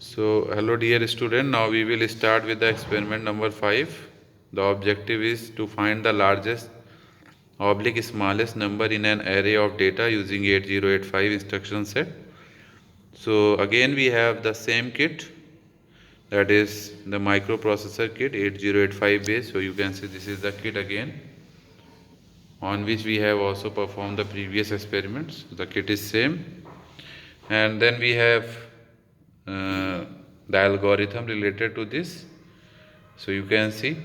So, hello dear student, now we will start with the experiment number 5. The objective is to find the largest oblique smallest number in an array of data using 8085 instruction set. So, again we have the same kit, that is the microprocessor kit 8085 base. So, you can see this is the kit again, on which we have also performed the previous experiments. The kit is same, and then we have the algorithm related to this. So you can see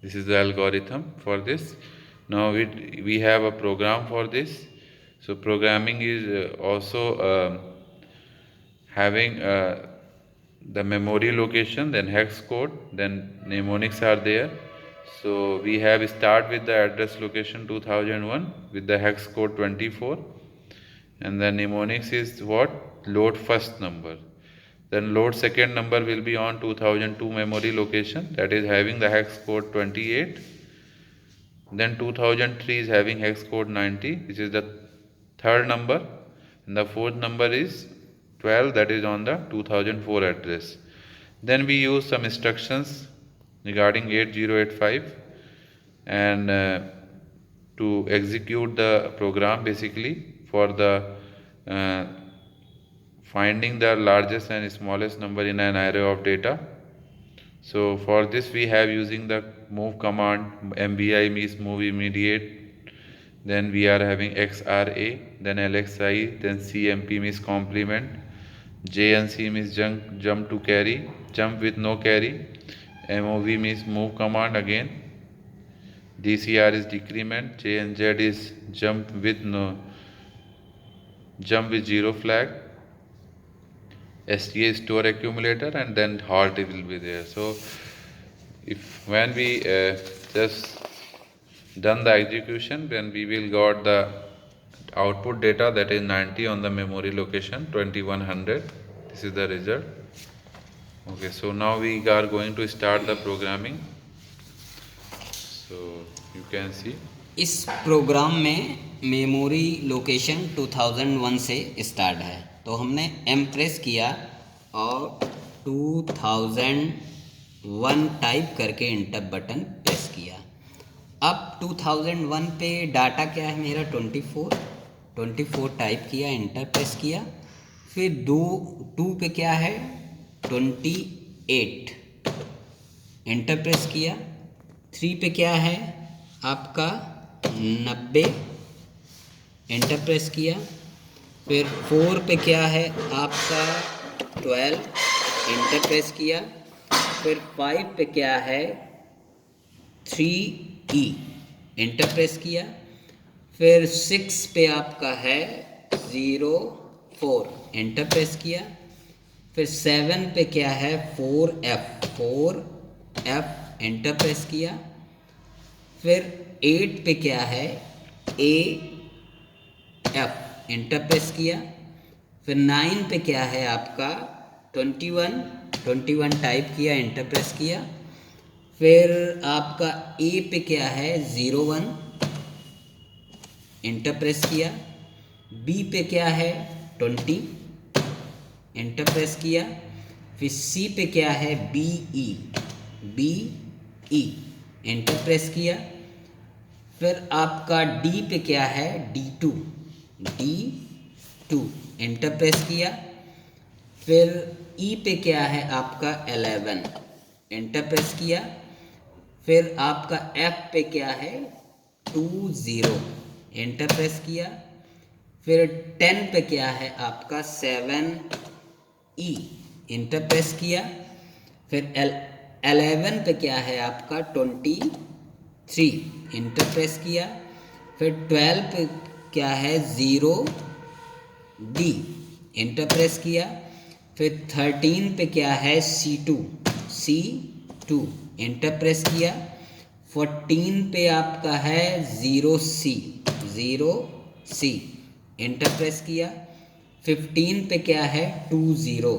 this is the algorithm for this. Now we have a program for this. So programming is also having the memory location, then hex code, then mnemonics are there. So we have start with the address location 2001 with the hex code 24, and the mnemonics is what? Load first number. Then load second number will be on 2002 memory location, that is having the hex code 28. Then 2003 is having hex code 90, which is the third number, and the fourth number is 12, that is on the 2004 address. Then we use some instructions regarding 8085 and to execute the program basically for the uh, finding the largest and smallest number in an array of data. So for this we have using the move command. MBI means move immediate, then we are having XRA, then LXI, then CMP means complement, JNC means jump to carry, jump with no carry, MOV means move command again, DCR is decrement, JNZ is jump with zero flag, STA store accumulator, and then halt will be there. So if when we just done the execution, then we will got the output data, that is 90 on the memory location 2100. This is the result. Okay, so now we are going to start the programming. So you can see इस programme में memory location 2001 से start है, तो हमने M press किया और 2001 type करके inter button press किया। अब 2001 पे डाटा क्या है मेरा 24 टाइप किया, इंटर प्रेस किया। फिर 2 पे क्या है 28, इंटर प्रेस किया। 3 पे क्या है आपका 90, एंटर प्रेस किया। फिर 4 पे क्या है आपका 12, एंटर प्रेस किया। फिर 5 पे क्या है 3E, एंटर प्रेस किया। फिर 6 पे आपका है 04, एंटर प्रेस किया। फिर 7 पे क्या है 4F, एंटर प्रेस किया। फिर 8 पे क्या है AF, एंटर प्रेस किया। फिर 9 पे क्या है आपका 21 टाइप किया, एंटर प्रेस किया। फिर आपका A पे क्या है 01, एंटर प्रेस किया। B पे क्या है 20, एंटर प्रेस किया। फिर C पे क्या है BE, एंटर प्रेस किया। फिर आपका D पे क्या है D2, एंटर प्रेस किया। फिर E पे क्या है आपका 11, एंटर प्रेस किया। फिर आपका F पे क्या है 20, एंटर प्रेस किया। फिर 10 पे क्या है आपका 7E, एंटर प्रेस किया। फिर 11 पे क्या है आपका 23, एंटर प्रेस किया। फिर 12 पे क्या है 0D, एंटर प्रेस किया। फिर 13 पे क्या है C2, एंटर प्रेस किया। 14 पे आपका है 0C, एंटर प्रेस किया। 15 पे क्या है 20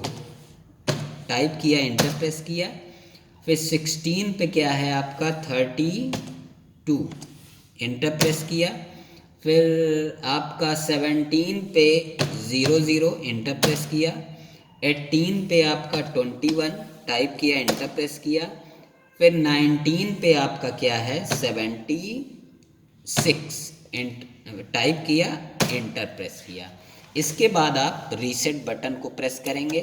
टाइप किया, एंटर प्रेस किया। फिर 16 पे क्या है आपका 32, एंटर प्रेस किया। फिर आपका 17 पे 00, एंटर प्रेस किया। 18 पे आपका 21 टाइप किया, एंटर प्रेस किया। फिर 19 पे आपका क्या है 76 टाइप किया, एंटर प्रेस किया। इसके बाद आप रीसेट बटन को प्रेस करेंगे,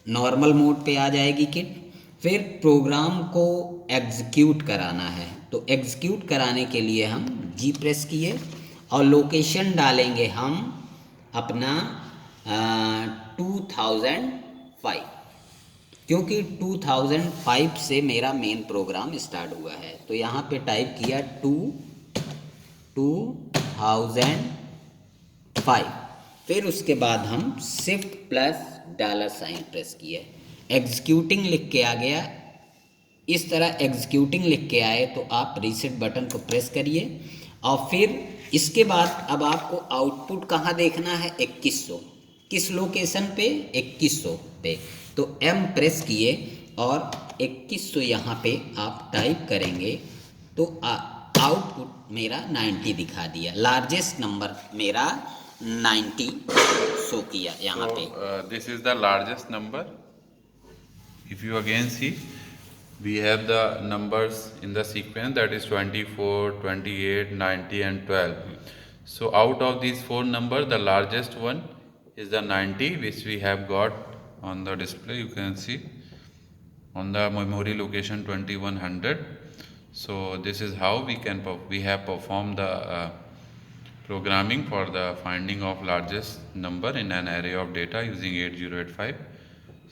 नॉर्मल मोड पे आ जाएगी किट। फिर प्रोग्राम को एग्जीक्यूट कराना है, तो एग्जीक्यूट कराने के लिए हम जी प्रेस किए और लोकेशन डालेंगे हम अपना 2005, क्योंकि 2005 से मेरा मेन प्रोग्राम स्टार्ट हुआ है। तो यहाँ पे टाइप किया 2005। फिर उसके बाद हम शिफ्ट प्लस $साइन प्रेस किए, एग्जीक्यूटिंग लिख के आ गया। इस तरह एग्जीक्यूटिंग लिख के आए तो आप रीसेट बटन को प्रेस करिए और फिर इसके बाद अब आपको आउटपुट कहाँ देखना है, 2100। किस लोकेशन पे, 2100 पे। तो M प्रेस किए और 2100 यहाँ पे आप टाइप करेंगे तो आउटपुट मेरा 90 दिखा दिया। लार्जेस्ट नंबर मेरा 90 शो किया यहाँ पे। This is the largest number. If you again see, we have the numbers in the sequence, that is 24, 28, 90 and 12. So out of these four numbers, the largest one is the 90, which we have got on the display. You can see on the memory location 2100. So this is how we have performed the programming for the finding of largest number in an array of data using 8085.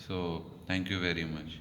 So thank you very much.